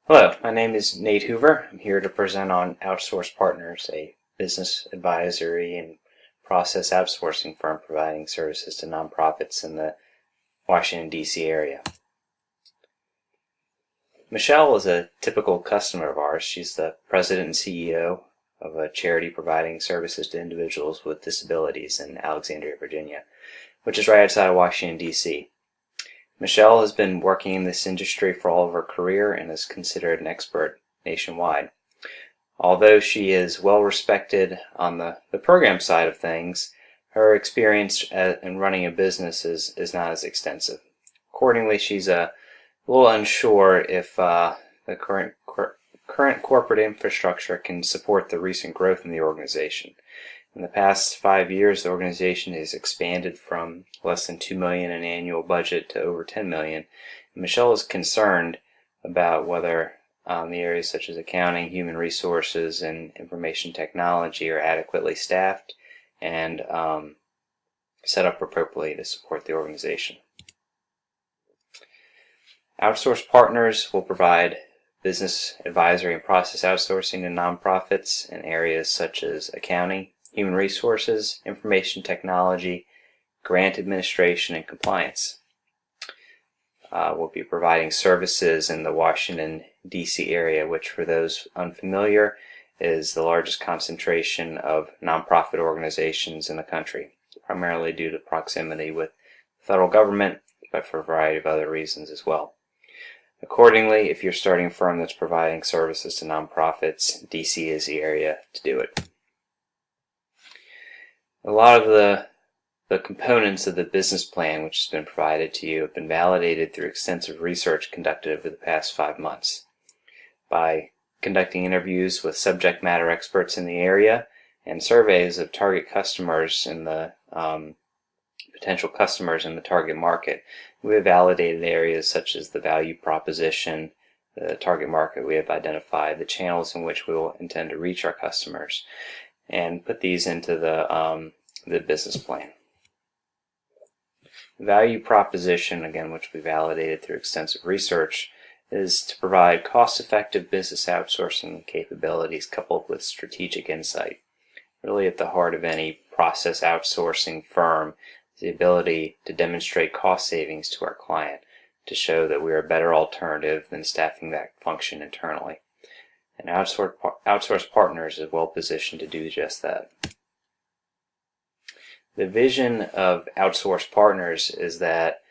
Hello, my name is Nate Hoover. I'm here to present on Outsource Partners, a business advisory and process outsourcing firm providing services to nonprofits in the Washington, D.C. area. Michelle is a typical customer of ours. She's the president and CEO of a charity providing services to individuals with disabilities in Alexandria, Virginia, which is right outside of Washington, D.C. Michelle has been working in this industry for all of her career and is considered an expert nationwide. Although she is well respected on the program side of things, her experience in running a business is not as extensive. Accordingly, she's a little unsure if the current corporate infrastructure can support the recent growth in the organization. In the past 5 years, the organization has expanded from less than $2 million in annual budget to over $10 million. Michelle is concerned about whether the areas such as accounting, human resources, and information technology are adequately staffed and set up appropriately to support the organization. Outsource Partners will provide business advisory and process outsourcing to nonprofits in areas such as accounting, human resources, information technology, grant administration, and compliance. We'll be providing services in the Washington, D.C. area, which for those unfamiliar is the largest concentration of nonprofit organizations in the country, primarily due to proximity with the federal government, but for a variety of other reasons as well. Accordingly, if you're starting a firm that's providing services to nonprofits, D.C. is the area to do it. A lot of the components of the business plan which has been provided to you have been validated through extensive research conducted over the past 5 months. By conducting interviews with subject matter experts in the area and surveys of target customers and the potential customers in the target market, we have validated areas such as the value proposition, the target market we have identified, the channels in which we will intend to reach our customers, and put these into the business plan. The value proposition, again, which we validated through extensive research, is to provide cost-effective business outsourcing capabilities coupled with strategic insight. Really at the heart of any process outsourcing firm is the ability to demonstrate cost savings to our client, to show that we are a better alternative than staffing that function internally. And Outsource Partners is well positioned to do just that. The vision of Outsource Partners is that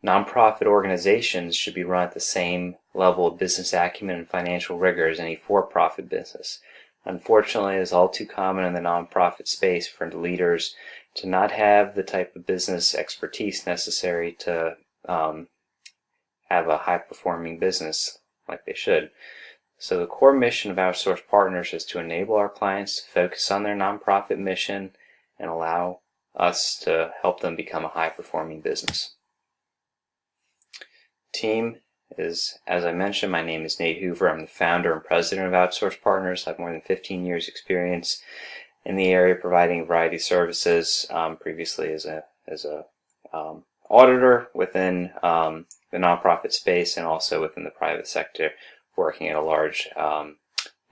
nonprofit organizations should be run at the same level of business acumen and financial rigor as any for-profit business. Unfortunately, it is all too common in the nonprofit space for leaders to not have the type of business expertise necessary to have a high-performing business like they should. So the core mission of Outsource Partners is to enable our clients to focus on their nonprofit mission and allow us to help them become a high-performing business. Team is, as I mentioned, my name is Nate Hoover. I'm the founder and president of Outsource Partners. I have more than 15 years experience in the area providing a variety of services, previously as a auditor within the nonprofit space and also within the private sector, working at a large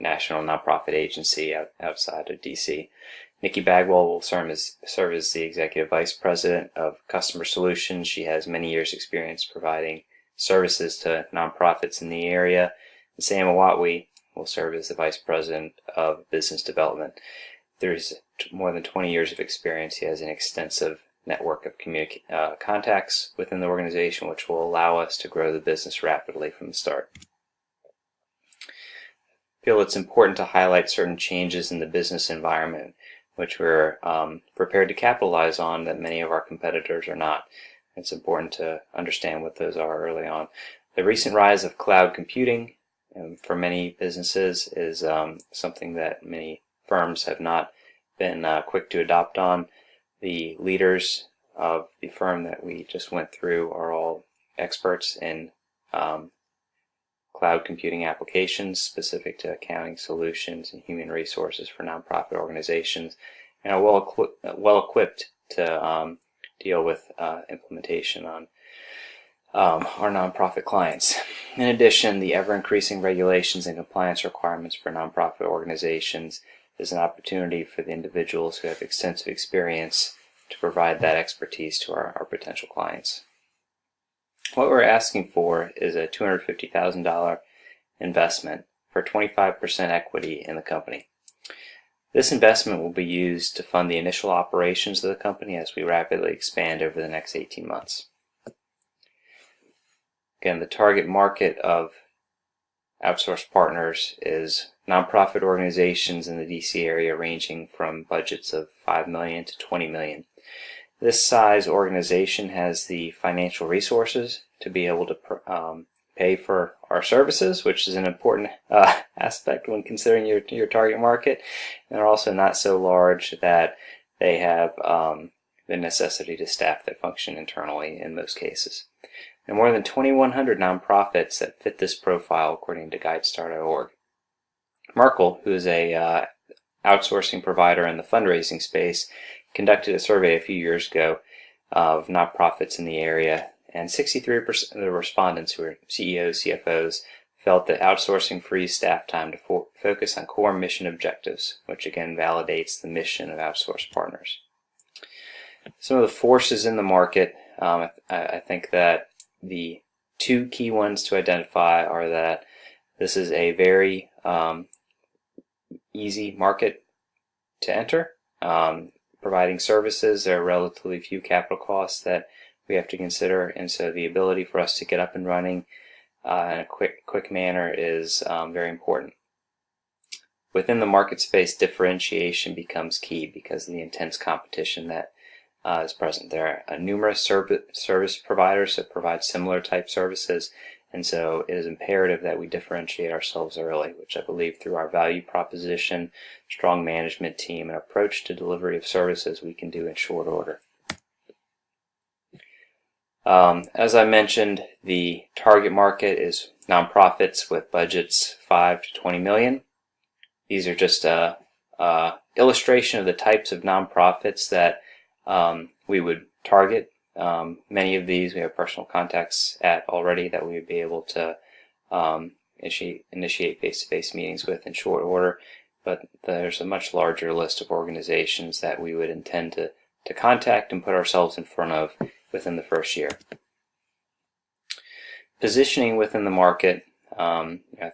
national nonprofit agency outside of D.C. Nikki Bagwell will serve as the Executive Vice President of Customer Solutions. She has many years' experience providing services to nonprofits in the area. And Sam Awatwi will serve as the Vice President of Business Development. There's more than 20 years of experience. He has an extensive network of contacts within the organization, which will allow us to grow the business rapidly from the start. I feel it's important to highlight certain changes in the business environment, which we're prepared to capitalize on that many of our competitors are not. It's important to understand what those are early on. The recent rise of cloud computing for many businesses is something that many firms have not been quick to adopt on. The leaders of the firm that we just went through are all experts in cloud computing applications specific to accounting solutions and human resources for nonprofit organizations, and are well equipped to deal with implementation on our nonprofit clients. In addition, the ever-increasing regulations and compliance requirements for nonprofit organizations is an opportunity for the individuals who have extensive experience to provide that expertise to our potential clients. What we're asking for is a $250,000 investment for 25% equity in the company. This investment will be used to fund the initial operations of the company as we rapidly expand over the next 18 months. Again, the target market of outsourced partners is nonprofit organizations in the DC area ranging from budgets of $5 million to $20 million. This size organization has the financial resources to be able to pay for our services, which is an important aspect when considering your target market. And they're also not so large that they have the necessity to staff their function internally in most cases. There are more than 2,100 nonprofits that fit this profile according to GuideStar.org. Merkle, who is a outsourcing provider in the fundraising space, conducted a survey a few years ago of nonprofits in the area, and 63% of the respondents, who are CEOs, CFOs, felt that outsourcing frees staff time to focus on core mission objectives, which again validates the mission of outsourced partners. Some of the forces in the market, I think that the two key ones to identify are that this is a very easy market to enter. Providing services, there are relatively few capital costs that we have to consider, and so the ability for us to get up and running in a quick manner is very important. Within the market space, differentiation becomes key because of the intense competition that is present. There are numerous service providers that provide similar type services, and so it is imperative that we differentiate ourselves early, which I believe through our value proposition, strong management team, and approach to delivery of services we can do in short order. As I mentioned, the target market is nonprofits with budgets 5 to 20 million. These are just a illustration of the types of nonprofits that we would target. Many of these we have personal contacts at already that we would be able to initiate face-to-face meetings with in short order, but there's a much larger list of organizations that we would intend to contact and put ourselves in front of within the first year. Positioning within the market,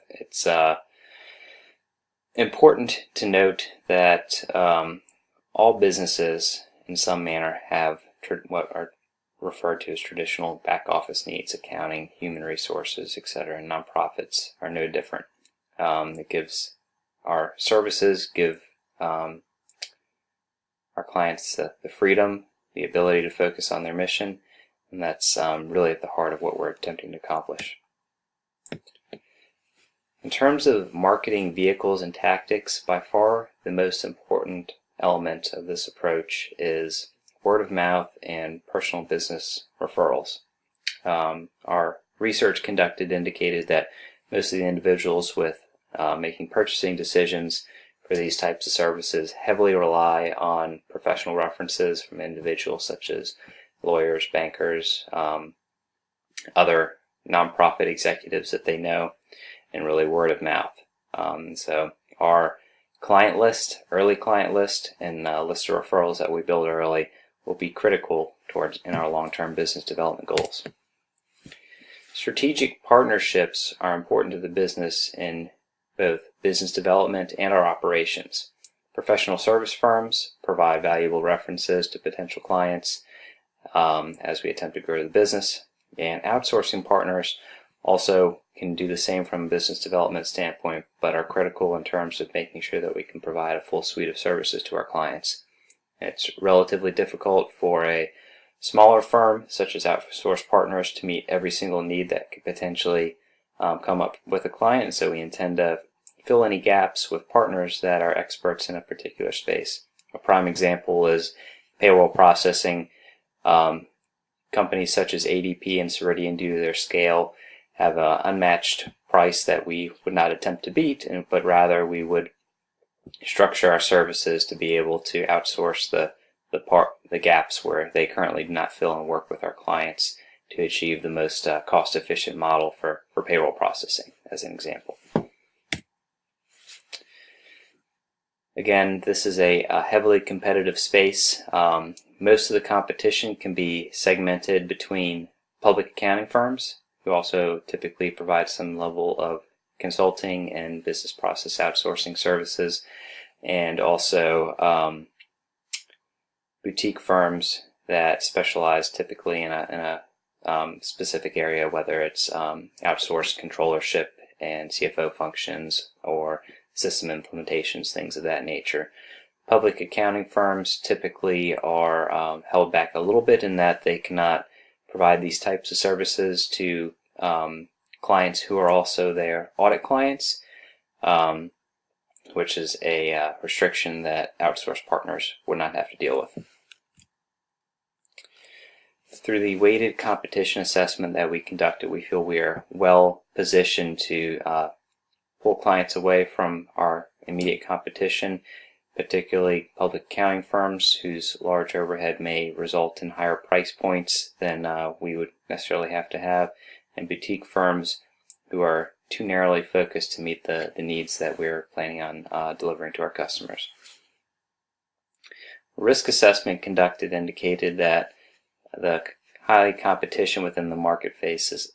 it's important to note that all businesses in some manner have what are referred to as traditional back office needs, accounting, human resources, etc. And nonprofits are no different. It gives our services give our clients the freedom, the ability to focus on their mission, and that's really at the heart of what we're attempting to accomplish. In terms of marketing vehicles and tactics, by far the most important element of this approach is word of mouth and personal business referrals. Our research conducted indicated that most of the individuals with making purchasing decisions for these types of services heavily rely on professional references from individuals such as lawyers, bankers, other nonprofit executives that they know, and really word of mouth. So our client list, early client list, and list of referrals that we build early will be critical in our long-term business development goals. Strategic partnerships are important to the business in both business development and our operations. Professional service firms provide valuable references to potential clients as we attempt to grow the business, and outsourcing partners also can do the same from a business development standpoint, but are critical in terms of making sure that we can provide a full suite of services to our clients. It's relatively difficult for a smaller firm such as outsourced partners to meet every single need that could potentially come up with a client, and so we intend to fill any gaps with partners that are experts in a particular space. A prime example is payroll processing. Companies such as ADP and Ceridian, due to their scale, have an unmatched price that we would not attempt to beat, but rather we would structure our services to be able to outsource the gaps where they currently do not fill and work with our clients to achieve the most cost-efficient model for payroll processing, as an example. Again, this is a heavily competitive space. Most of the competition can be segmented between public accounting firms, who also typically provide some level of consulting and business process outsourcing services, and also boutique firms that specialize typically in a specific area, whether it's outsourced controllership and CFO functions or system implementations, things of that nature. Public accounting firms typically are held back a little bit in that they cannot provide these types of services to clients who are also their audit clients, which is a restriction that outsourced partners would not have to deal with. Through the weighted competition assessment that we conducted, we feel we are well positioned to pull clients away from our immediate competition, particularly public accounting firms whose large overhead may result in higher price points than we would necessarily have to have, and boutique firms who are too narrowly focused to meet the needs that we're planning on delivering to our customers. Risk assessment conducted indicated that the high competition within the marketplace is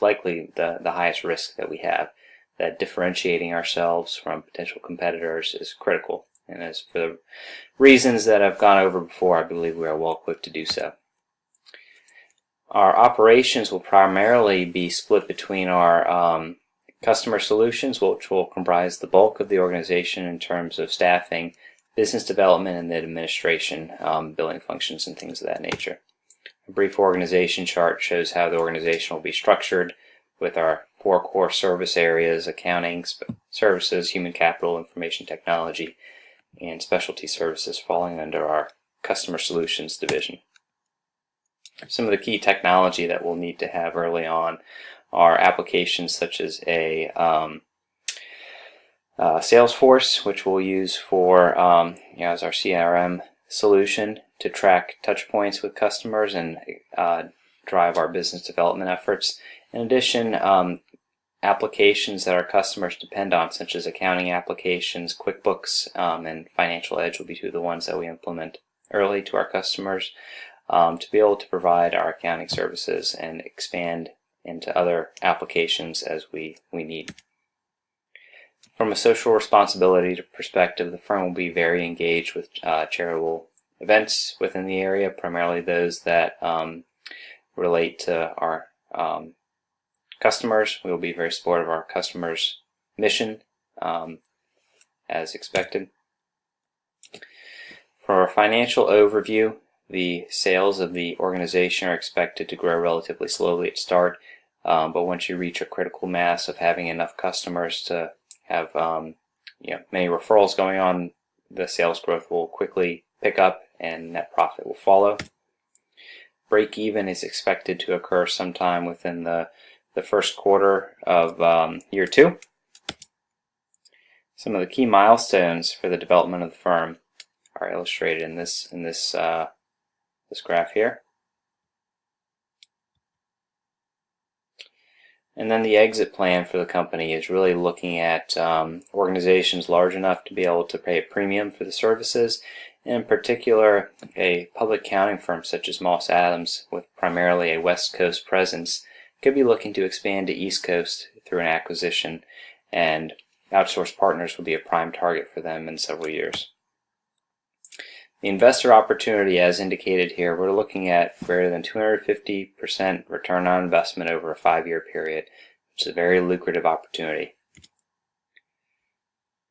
likely the highest risk that we have, that differentiating ourselves from potential competitors is critical. And as for the reasons that I've gone over before, I believe we are well equipped to do so. Our operations will primarily be split between our customer solutions, which will comprise the bulk of the organization in terms of staffing, business development, and the administration, billing functions, and things of that nature. A brief organization chart shows how the organization will be structured, with our 4 core service areas: accounting services, human capital, information technology, and specialty services falling under our customer solutions division. Some of the key technology that we'll need to have early on are applications such as a Salesforce, which we'll use for as our CRM solution to track touch points with customers and drive our business development efforts. In addition, applications that our customers depend on, such as accounting applications, QuickBooks, and Financial Edge will be 2 of the ones that we implement early to our customers to be able to provide our accounting services and expand into other applications as we need. From a social responsibility perspective, the firm will be very engaged with charitable events within the area, primarily those that relate to our customers. We will be very supportive of our customers' mission as expected. For our financial overview, the sales of the organization are expected to grow relatively slowly at start, but once you reach a critical mass of having enough customers to have many referrals going on, the sales growth will quickly pick up and net profit will follow. Break even is expected to occur sometime within the first quarter of year 2. Some of the key milestones for the development of the firm are illustrated in this graph here. And then the exit plan for the company is really looking at organizations large enough to be able to pay a premium for the services. In particular, a public accounting firm such as Moss Adams, with primarily a West Coast presence, could be looking to expand to East Coast through an acquisition, and outsourced partners would be a prime target for them in several years. The investor opportunity, as indicated here, we're looking at greater than 250% return on investment over a 5-year period, which is a very lucrative opportunity.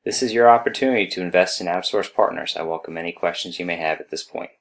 This is your opportunity to invest in outsourced partners. I welcome any questions you may have at this point.